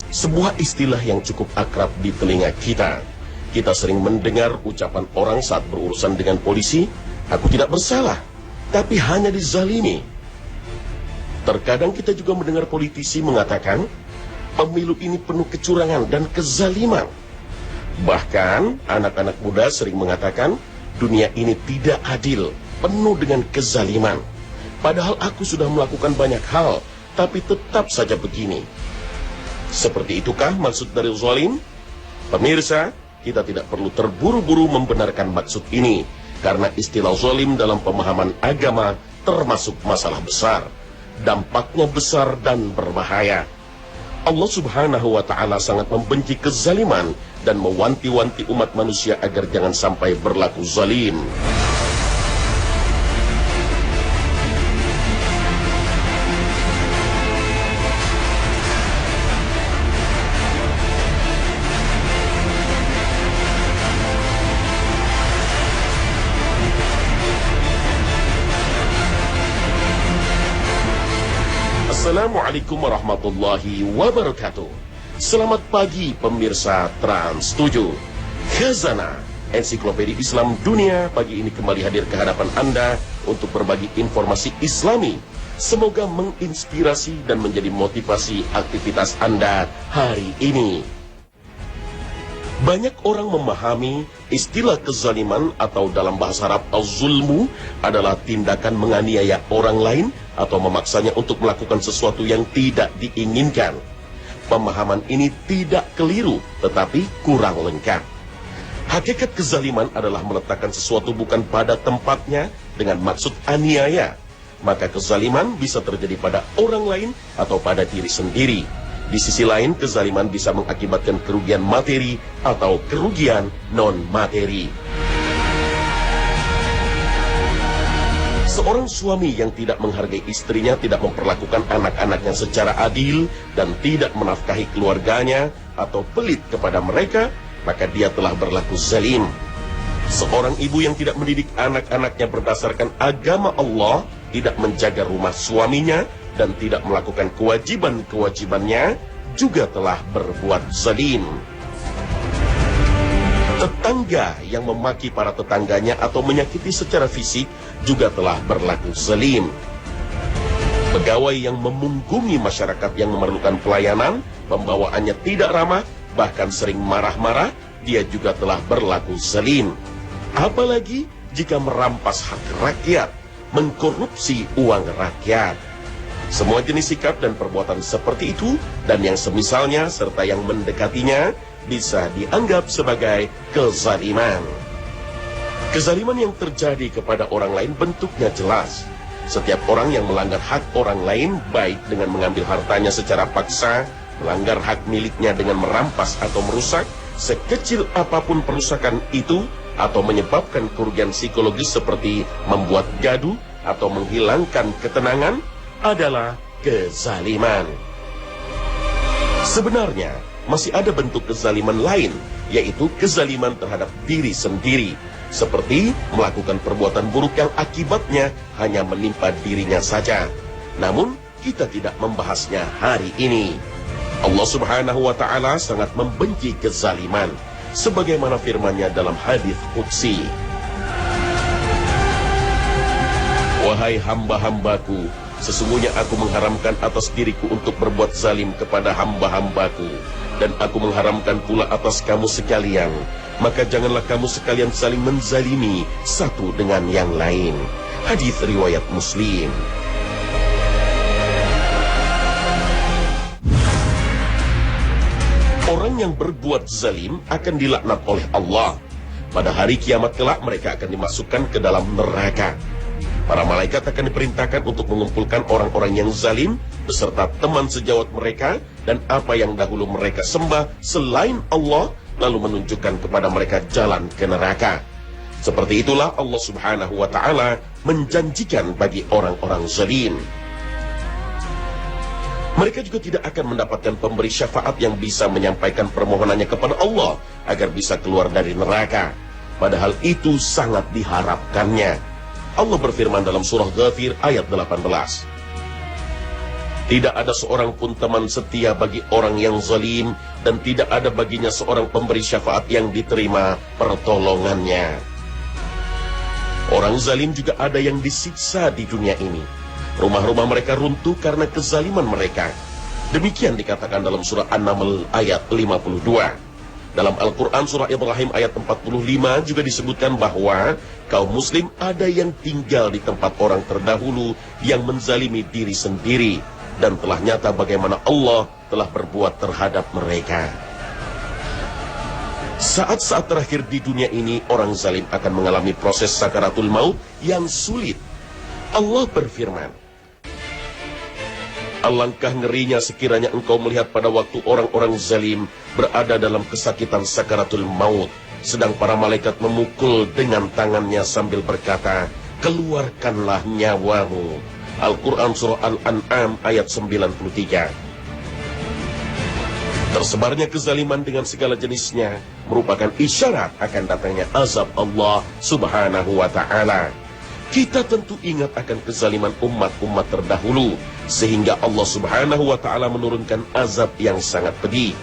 Sebuah istilah yang cukup akrab di telinga kita. Kita sering mendengar ucapan orang saat berurusan dengan polisi, "Aku tidak bersalah, tapi hanya dizalimi." Terkadang kita juga mendengar politisi mengatakan, "Pemilu ini penuh kecurangan dan kezaliman." Bahkan, anak-anak muda sering mengatakan, "Dunia ini tidak adil, penuh dengan kezaliman. Padahal aku sudah melakukan banyak hal, tapi tetap saja begini." Seperti itukah maksud dari zalim? Pemirsa, kita tidak perlu terburu-buru membenarkan maksud ini, karena istilah zalim dalam pemahaman agama termasuk masalah besar. Dampaknya besar dan berbahaya. Allah Subhanahu wa Ta'ala sangat membenci kezaliman dan mewanti-wanti umat manusia agar jangan sampai berlaku zalim. Assalamualaikum warahmatullahi wabarakatuh. Selamat pagi pemirsa Trans 7. Khazanah Ensiklopedia Islam Dunia pagi ini kembali hadir ke hadapan Anda untuk berbagi informasi Islami. Semoga menginspirasi dan menjadi motivasi aktivitas Anda hari ini. Banyak orang memahami istilah kezaliman atau dalam bahasa Arab az-zulmu adalah tindakan menganiaya orang lain atau memaksanya untuk melakukan sesuatu yang tidak diinginkan. Pemahaman ini tidak keliru, tetapi kurang lengkap. Hakikat kezaliman adalah meletakkan sesuatu bukan pada tempatnya dengan maksud aniaya. Maka kezaliman bisa terjadi pada orang lain atau pada diri sendiri. Di sisi lain, kezaliman bisa mengakibatkan kerugian materi atau kerugian non-materi. Seorang suami yang tidak menghargai istrinya, tidak memperlakukan anak-anaknya secara adil, dan tidak menafkahi keluarganya atau pelit kepada mereka, maka dia telah berlaku zalim. Seorang ibu yang tidak mendidik anak-anaknya berdasarkan agama Allah, tidak menjaga rumah suaminya, dan tidak melakukan kewajiban-kewajibannya, juga telah berbuat zalim. Tetangga yang memaki para tetangganya atau menyakiti secara fisik juga telah berlaku zalim. Pegawai yang memunggungi masyarakat yang memerlukan pelayanan, pembawaannya tidak ramah, bahkan sering marah-marah, dia juga telah berlaku zalim. Apalagi jika merampas hak rakyat, mengkorupsi uang rakyat. Semua jenis sikap dan perbuatan seperti itu dan yang semisalnya serta yang mendekatinya bisa dianggap sebagai kezaliman. Kezaliman yang terjadi kepada orang lain bentuknya jelas. Setiap orang yang melanggar hak orang lain, baik dengan mengambil hartanya secara paksa, melanggar hak miliknya dengan merampas atau merusak, sekecil apapun perusakan itu, atau menyebabkan kerugian psikologis seperti membuat gaduh atau menghilangkan ketenangan, adalah kezaliman. Sebenarnya, masih ada bentuk kezaliman lain, yaitu kezaliman terhadap diri sendiri, seperti melakukan perbuatan buruk yang akibatnya hanya menimpa dirinya saja. Namun, kita tidak membahasnya hari ini. Allah Subhanahu wa Ta'ala sangat membenci kezaliman, sebagaimana firman-Nya dalam hadis qudsi. "Wahai hamba-hambaku, sesungguhnya aku mengharamkan atas diriku untuk berbuat zalim kepada hamba-hambaku, dan aku mengharamkan pula atas kamu sekalian. Maka janganlah kamu sekalian saling menzalimi satu dengan yang lain." Hadis riwayat Muslim. Orang yang berbuat zalim akan dilaknat oleh Allah. Pada hari kiamat kelak mereka akan dimasukkan ke dalam neraka. Para malaikat akan diperintahkan untuk mengumpulkan orang-orang yang zalim beserta teman sejawat mereka dan apa yang dahulu mereka sembah selain Allah, lalu menunjukkan kepada mereka jalan ke neraka. Seperti itulah Allah Subhanahu wa Ta'ala menjanjikan bagi orang-orang zalim. Mereka juga tidak akan mendapatkan pemberi syafaat yang bisa menyampaikan permohonannya kepada Allah agar bisa keluar dari neraka. Padahal itu sangat diharapkannya. Allah berfirman dalam surah Ghafir ayat 18. Tidak ada seorang pun teman setia bagi orang yang zalim, dan tidak ada baginya seorang pemberi syafaat yang diterima pertolongannya. Orang zalim juga ada yang disiksa di dunia ini. Rumah-rumah mereka runtuh karena kezaliman mereka. Demikian dikatakan dalam surah An-Naml ayat 52. Dalam Al-Quran surah Ibrahim ayat 45 juga disebutkan bahwa kaum muslim ada yang tinggal di tempat orang terdahulu yang menzalimi diri sendiri, dan telah nyata bagaimana Allah telah berbuat terhadap mereka. Saat-saat terakhir di dunia ini, orang zalim akan mengalami proses sakaratul maut yang sulit. Allah berfirman, alangkah ngerinya sekiranya engkau melihat pada waktu orang-orang zalim berada dalam kesakitan sakaratul maut, sedang para malaikat memukul dengan tangannya sambil berkata, keluarkanlah nyawamu. Al-Quran surah Al-An'am ayat 93. Tersebarnya kezaliman dengan segala jenisnya merupakan isyarat akan datangnya azab Allah subhanahu wa ta'ala. Kita tentu ingat akan kezaliman umat-umat terdahulu, sehingga Allah subhanahu wa ta'ala menurunkan azab yang sangat pedih.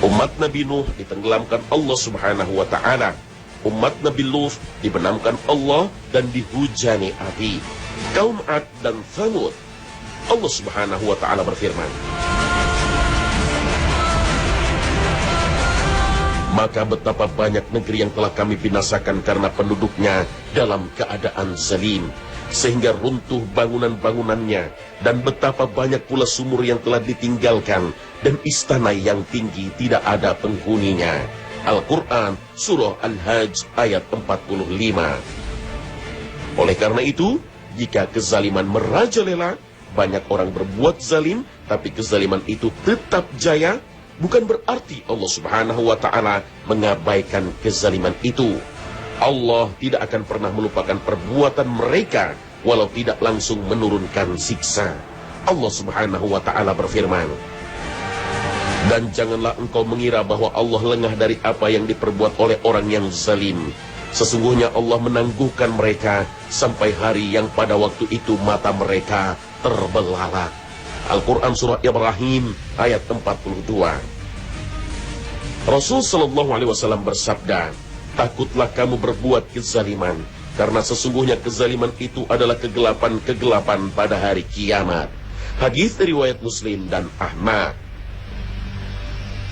Umat Nabi Nuh ditenggelamkan Allah subhanahu wa ta'ala. Umat Nabi Lut dibenamkan Allah dan dihujani api. Kaum Ad dan Thamud, Allah subhanahu wa ta'ala berfirman, maka betapa banyak negeri yang telah kami binasakan karena penduduknya dalam keadaan zalim, sehingga runtuh bangunan-bangunannya, dan betapa banyak pula sumur yang telah ditinggalkan, dan istana yang tinggi tidak ada penghuninya. Al-Quran surah Al-Hajj ayat 45. Oleh karena itu, jika kezaliman merajalela, banyak orang berbuat zalim, tapi kezaliman itu tetap jaya, bukan berarti Allah subhanahu wa ta'ala mengabaikan kezaliman itu. Allah tidak akan pernah melupakan perbuatan mereka, walau tidak langsung menurunkan siksa. Allah subhanahu wa ta'ala berfirman, dan janganlah engkau mengira bahwa Allah lengah dari apa yang diperbuat oleh orang yang zalim. Sesungguhnya Allah menangguhkan mereka sampai hari yang pada waktu itu mata mereka terbelalak. Al-Quran surah Ibrahim ayat 42. Rasul sallallahu alaihi wasallam bersabda, takutlah kamu berbuat kezaliman, karena sesungguhnya kezaliman itu adalah kegelapan-kegelapan pada hari kiamat. Hadis riwayat Muslim dan Ahmad.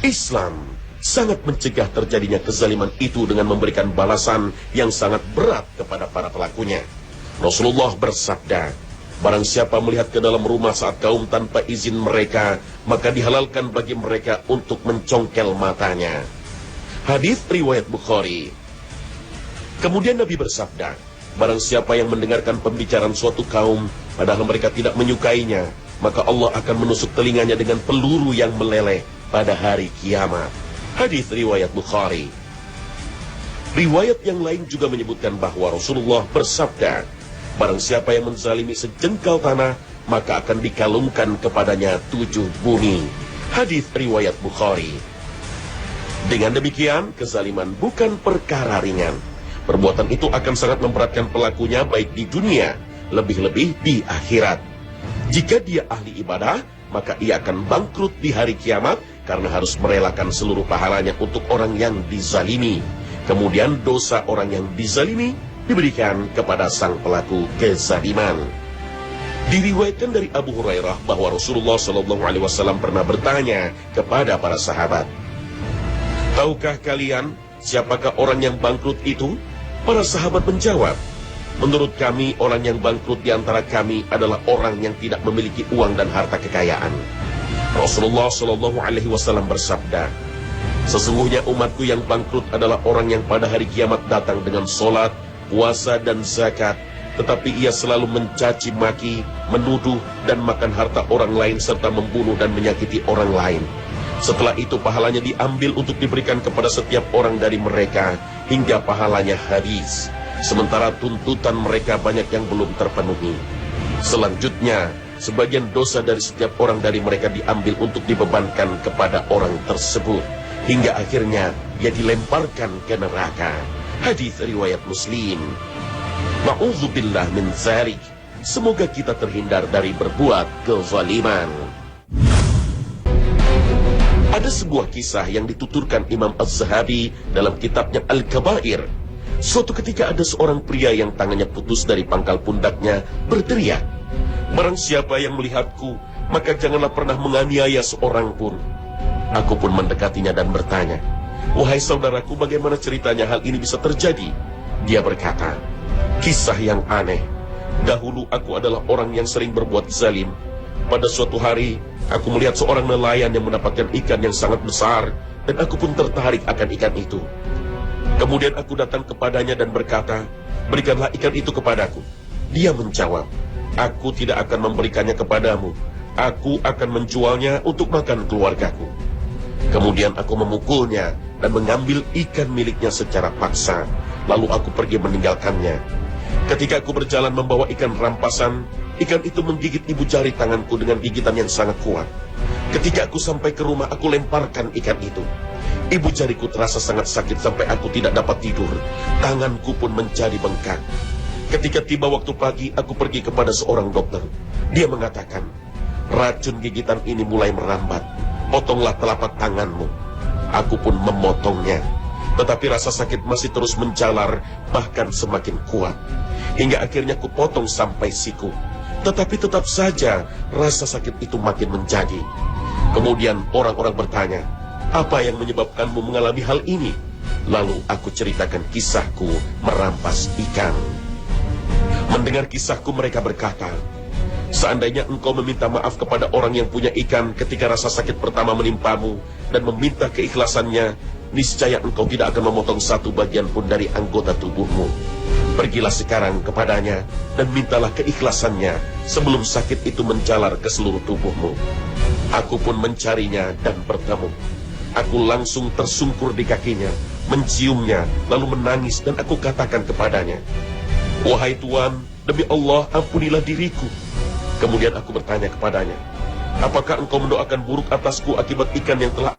Islam sangat mencegah terjadinya kezaliman itu dengan memberikan balasan yang sangat berat kepada para pelakunya. Rasulullah bersabda, barang siapa melihat ke dalam rumah saat kaum tanpa izin mereka, maka dihalalkan bagi mereka untuk mencongkel matanya. Hadis riwayat Bukhari. Kemudian Nabi bersabda, barang siapa yang mendengarkan pembicaraan suatu kaum, padahal mereka tidak menyukainya, maka Allah akan menusuk telinganya dengan peluru yang meleleh pada hari kiamat. Hadis riwayat Bukhari. Riwayat yang lain juga menyebutkan bahwa Rasulullah bersabda, barang siapa yang menzalimi sejengkal tanah, maka akan dikalungkan kepadanya 7 bumi. Hadis riwayat Bukhari. Dengan demikian, kezaliman bukan perkara ringan. Perbuatan itu akan sangat memberatkan pelakunya baik di dunia, lebih-lebih di akhirat. Jika dia ahli ibadah, maka ia akan bangkrut di hari kiamat karena harus merelakan seluruh pahalanya untuk orang yang dizalimi. Kemudian dosa orang yang dizalimi diberikan kepada sang pelaku kezaliman. Diriwayatkan dari Abu Hurairah bahwa Rasulullah SAW pernah bertanya kepada para sahabat, tahukah kalian siapakah orang yang bangkrut itu? Para sahabat menjawab, menurut kami orang yang bangkrut di antara kami adalah orang yang tidak memiliki uang dan harta kekayaan. Rasulullah SAW bersabda, sesungguhnya umatku yang bangkrut adalah orang yang pada hari kiamat datang dengan sholat, puasa dan zakat, tetapi ia selalu mencaci maki, menuduh dan makan harta orang lain serta membunuh dan menyakiti orang lain. Setelah itu pahalanya diambil untuk diberikan kepada setiap orang dari mereka hingga pahalanya habis. Sementara tuntutan mereka banyak yang belum terpenuhi. Selanjutnya, sebagian dosa dari setiap orang dari mereka diambil untuk dibebankan kepada orang tersebut, hingga akhirnya ia dilemparkan ke neraka. Hadis riwayat Muslim. Na'udzubillah min dzalik. Semoga kita terhindar dari berbuat kezaliman. Ada sebuah kisah yang dituturkan Imam Az-Zahabi dalam kitabnya Al-Kabair. Suatu ketika ada seorang pria yang tangannya putus dari pangkal pundaknya berteriak, "Barang siapa yang melihatku, maka janganlah pernah menganiaya seorang pun." Aku pun mendekatinya dan bertanya, "Wahai saudaraku, bagaimana ceritanya hal ini bisa terjadi?" Dia berkata, "Kisah yang aneh. Dahulu aku adalah orang yang sering berbuat zalim. Pada suatu hari, aku melihat seorang nelayan yang mendapatkan ikan yang sangat besar, dan aku pun tertarik akan ikan itu. Kemudian aku datang kepadanya dan berkata, 'Berikanlah ikan itu kepadaku.' Dia menjawab, 'Aku tidak akan memberikannya kepadamu. Aku akan menjualnya untuk makan keluargaku.' Kemudian aku memukulnya dan mengambil ikan miliknya secara paksa. Lalu aku pergi meninggalkannya. Ketika aku berjalan membawa ikan rampasan, ikan itu menggigit ibu jari tanganku dengan gigitan yang sangat kuat. Ketika aku sampai ke rumah, aku lemparkan ikan itu. Ibu jariku terasa sangat sakit sampai aku tidak dapat tidur. Tanganku pun menjadi bengkak. Ketika tiba waktu pagi, aku pergi kepada seorang dokter. Dia mengatakan, 'Racun gigitan ini mulai merambat. Potonglah telapak tanganmu.' Aku pun memotongnya. Tetapi rasa sakit masih terus menjalar, bahkan semakin kuat. Hingga akhirnya ku potong sampai siku. Tetapi tetap saja rasa sakit itu makin menjadi. Kemudian orang-orang bertanya, 'Apa yang menyebabkanmu mengalami hal ini?' Lalu aku ceritakan kisahku merampas ikan. Mendengar kisahku, mereka berkata, 'Seandainya engkau meminta maaf kepada orang yang punya ikan ketika rasa sakit pertama menimpamu dan meminta keikhlasannya, niscaya engkau tidak akan memotong satu bagian pun dari anggota tubuhmu. Pergilah sekarang kepadanya dan mintalah keikhlasannya sebelum sakit itu menjalar ke seluruh tubuhmu.' Aku pun mencarinya dan bertemu. Aku langsung tersungkur di kakinya, menciumnya, lalu menangis dan aku katakan kepadanya, 'Wahai Tuan, demi Allah ampunilah diriku.' Kemudian aku bertanya kepadanya, 'Apakah engkau mendoakan buruk atasku akibat ikan yang telah..?'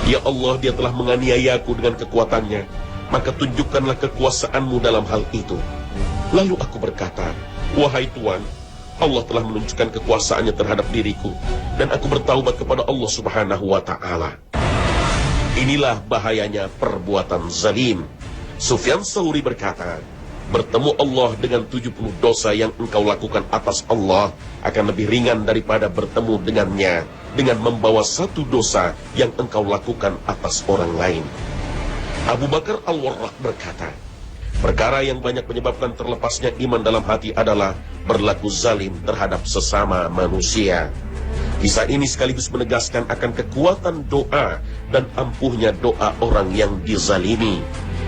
Ya Allah, dia telah menganiayaku dengan kekuatannya, maka tunjukkanlah kekuasaanmu dalam hal itu. Lalu aku berkata, 'Wahai Tuan, Allah telah menunjukkan kekuasaannya terhadap diriku, dan aku bertaubat kepada Allah Subhanahu wa Ta'ala.' Inilah bahayanya perbuatan zalim. Sufyan Tsauri berkata, bertemu Allah dengan 70 dosa yang engkau lakukan atas Allah akan lebih ringan daripada bertemu dengannya dengan membawa satu dosa yang engkau lakukan atas orang lain. Abu Bakar Al-Warraq berkata, perkara yang banyak menyebabkan terlepasnya iman dalam hati adalah berlaku zalim terhadap sesama manusia. Kisah ini sekaligus menegaskan akan kekuatan doa dan ampuhnya doa orang yang dizalimi.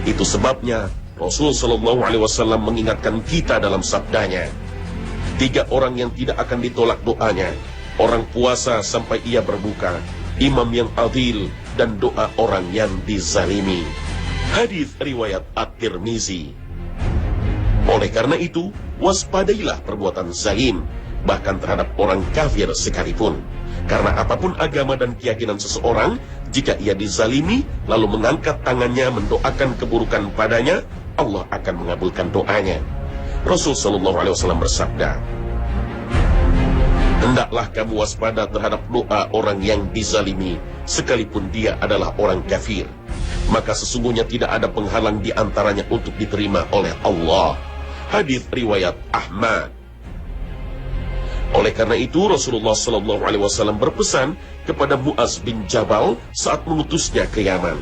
Itu sebabnya Rasul Shallallahu Alaihi Wasallam mengingatkan kita dalam sabdanya, 3 orang yang tidak akan ditolak doanya: orang puasa sampai ia berbuka, imam yang adil, dan doa orang yang dizalimi. Hadis riwayat At-Tirmizi. Oleh karena itu, waspadailah perbuatan zalim, bahkan terhadap orang kafir sekalipun. Karena apapun agama dan keyakinan seseorang, jika ia dizalimi lalu mengangkat tangannya mendoakan keburukan padanya, Allah akan mengabulkan doanya. Rasul Shallallahu Alaihi Wasallam bersabda, hendaklah kamu waspada terhadap doa orang yang dizalimi, sekalipun dia adalah orang kafir. Maka sesungguhnya tidak ada penghalang di antaranya untuk diterima oleh Allah. Hadis riwayat Ahmad. Oleh karena itu Rasulullah Shallallahu Alaihi Wasallam berpesan kepada Mu'az bin Jabal saat mengutusnya ke Yaman,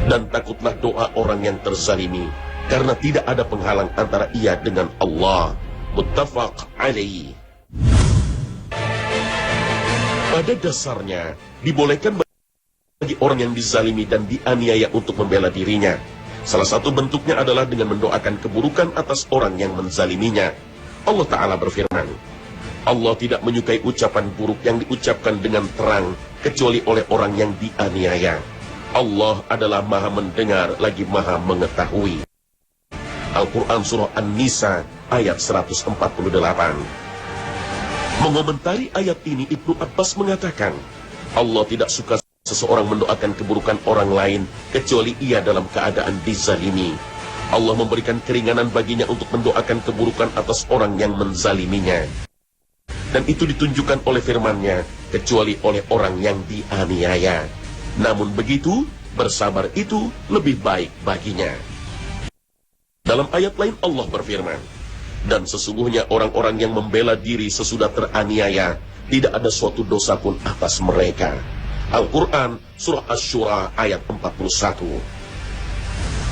dan takutlah doa orang yang terzalimi, karena tidak ada penghalang antara ia dengan Allah. Muttafaq alaihi. Pada dasarnya dibolehkan bagi orang yang dizalimi dan dianiaya untuk membela dirinya. Salah satu bentuknya adalah dengan mendoakan keburukan atas orang yang menzaliminya. Allah Ta'ala berfirman, Allah tidak menyukai ucapan buruk yang diucapkan dengan terang kecuali oleh orang yang dianiaya. Allah adalah maha mendengar lagi maha mengetahui. Al-Quran Surah An-Nisa ayat 148. Mengomentari ayat ini, Ibnu Abbas mengatakan, Allah tidak suka seseorang mendoakan keburukan orang lain kecuali ia dalam keadaan dizalimi. Allah memberikan keringanan baginya untuk mendoakan keburukan atas orang yang menzaliminya. Dan itu ditunjukkan oleh firman-Nya, kecuali oleh orang yang dianiaya. Namun begitu, bersabar itu lebih baik baginya. Dalam ayat lain Allah berfirman, dan sesungguhnya orang-orang yang membela diri sesudah teraniaya, tidak ada suatu dosa pun atas mereka. Al-Quran, Surah Asy-Syura ayat 41.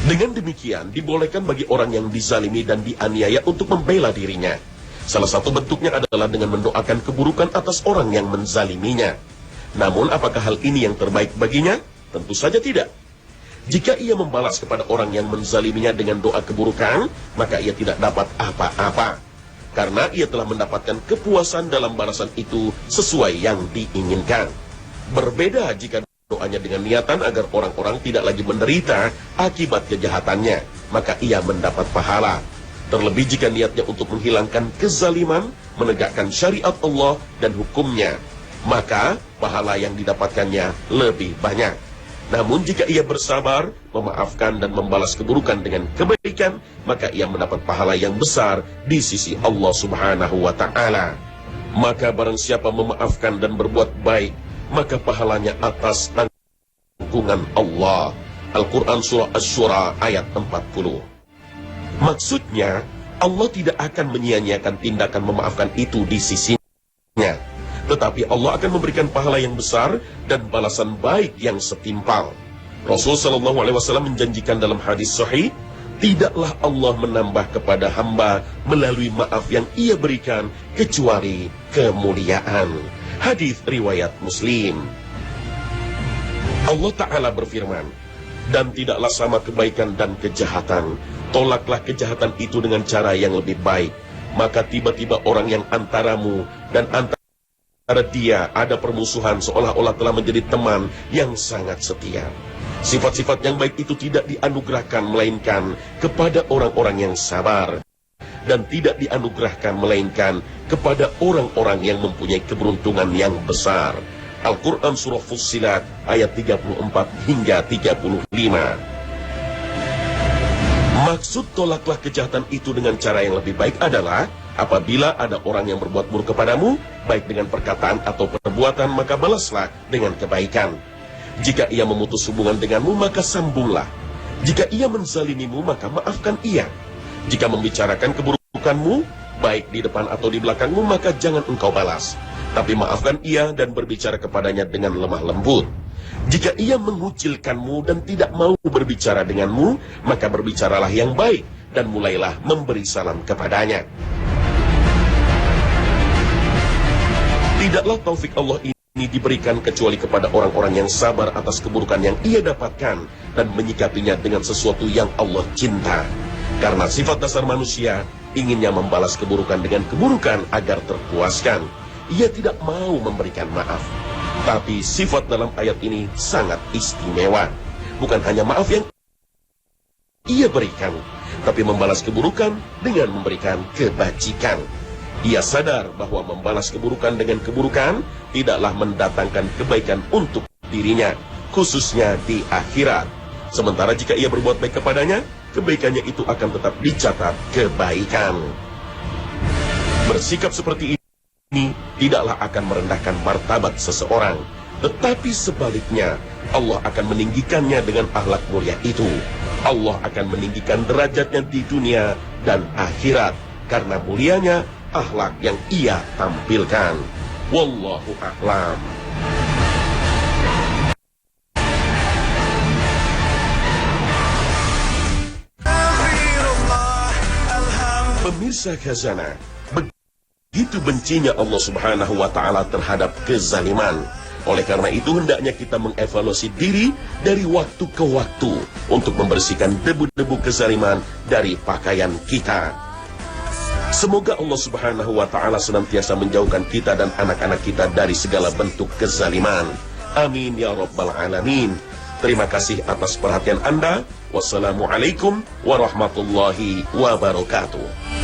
Dengan demikian, dibolehkan bagi orang yang dizalimi dan dianiaya untuk membela dirinya. Salah satu bentuknya adalah dengan mendoakan keburukan atas orang yang menzaliminya. Namun, apakah hal ini yang terbaik baginya? Tentu saja tidak. Jika ia membalas kepada orang yang menzaliminya dengan doa keburukan, maka ia tidak dapat apa-apa. Karena ia telah mendapatkan kepuasan dalam balasan itu sesuai yang diinginkan. Berbeda jika doanya dengan niatan agar orang-orang tidak lagi menderita akibat kejahatannya, maka ia mendapat pahala. Terlebih jika niatnya untuk menghilangkan kezaliman, menegakkan syariat Allah dan hukumnya, maka pahala yang didapatkannya lebih banyak. Namun jika ia bersabar, memaafkan dan membalas keburukan dengan kebaikan, maka ia mendapat pahala yang besar di sisi Allah Subhanahu wa Ta'ala. Maka barang siapa memaafkan dan berbuat baik, maka pahalanya atas tanggungan Allah. Al-Quran Surah Asy-Syura ayat 40. Maksudnya, Allah tidak akan menyia-nyiakan tindakan memaafkan itu di sisinya. Tetapi Allah akan memberikan pahala yang besar dan balasan baik yang setimpal. Rasul Shallallahu Alaihi Wasallam menjanjikan dalam hadis sahih, tidaklah Allah menambah kepada hamba melalui maaf yang ia berikan kecuali kemuliaan. Hadis riwayat Muslim. Allah Ta'ala berfirman, dan tidaklah sama kebaikan dan kejahatan. Tolaklah kejahatan itu dengan cara yang lebih baik. Maka tiba-tiba orang yang antaramu dan antara dia ada permusuhan seolah-olah telah menjadi teman yang sangat setia. Sifat-sifat yang baik itu tidak dianugerahkan melainkan kepada orang-orang yang sabar. Dan tidak dianugerahkan melainkan kepada orang-orang yang mempunyai keberuntungan yang besar. Al-Quran Surah Fussilat ayat 34 hingga 35. Maksud tolaklah kejahatan itu dengan cara yang lebih baik adalah apabila ada orang yang berbuat buruk kepadamu, baik dengan perkataan atau perbuatan, maka balaslah dengan kebaikan. Jika ia memutus hubungan denganmu, maka sambunglah. Jika ia menzalimimu, maka maafkan ia. Jika membicarakan keburukanmu, baik di depan atau di belakangmu, maka jangan engkau balas. Tapi maafkan ia dan berbicara kepadanya dengan lemah lembut. Jika ia mengucilkanmu dan tidak mau berbicara denganmu, maka berbicaralah yang baik dan mulailah memberi salam kepadanya. Tidaklah taufik Allah ini diberikan kecuali kepada orang-orang yang sabar atas keburukan yang ia dapatkan dan menyikapinya dengan sesuatu yang Allah cinta. Karena sifat dasar manusia inginnya membalas keburukan dengan keburukan agar terpuaskan. Ia tidak mau memberikan maaf. Tapi sifat dalam ayat ini sangat istimewa. Bukan hanya maaf yang ia berikan, tapi membalas keburukan dengan memberikan kebajikan. Ia sadar bahwa membalas keburukan dengan keburukan tidaklah mendatangkan kebaikan untuk dirinya, khususnya di akhirat. Sementara jika ia berbuat baik kepadanya, kebaikannya itu akan tetap dicatat kebaikan. Bersikap seperti ini tidaklah akan merendahkan martabat seseorang, tetapi sebaliknya Allah akan meninggikannya dengan akhlak mulia itu. Allah akan meninggikan derajatnya di dunia dan akhirat karena mulianya akhlak yang ia tampilkan. Wallahu a'lam. Pemirsa Khazanah, begitu bencinya Allah Subhanahu wa Ta'ala terhadap kezaliman. Oleh karena itu hendaknya kita mengevaluasi diri dari waktu ke waktu untuk membersihkan debu-debu kezaliman dari pakaian kita. Semoga Allah Subhanahu wa Ta'ala senantiasa menjauhkan kita dan anak-anak kita dari segala bentuk kezaliman. Amin ya rabbal alamin. Terima kasih atas perhatian Anda. Wassalamualaikum warahmatullahi wabarakatuh.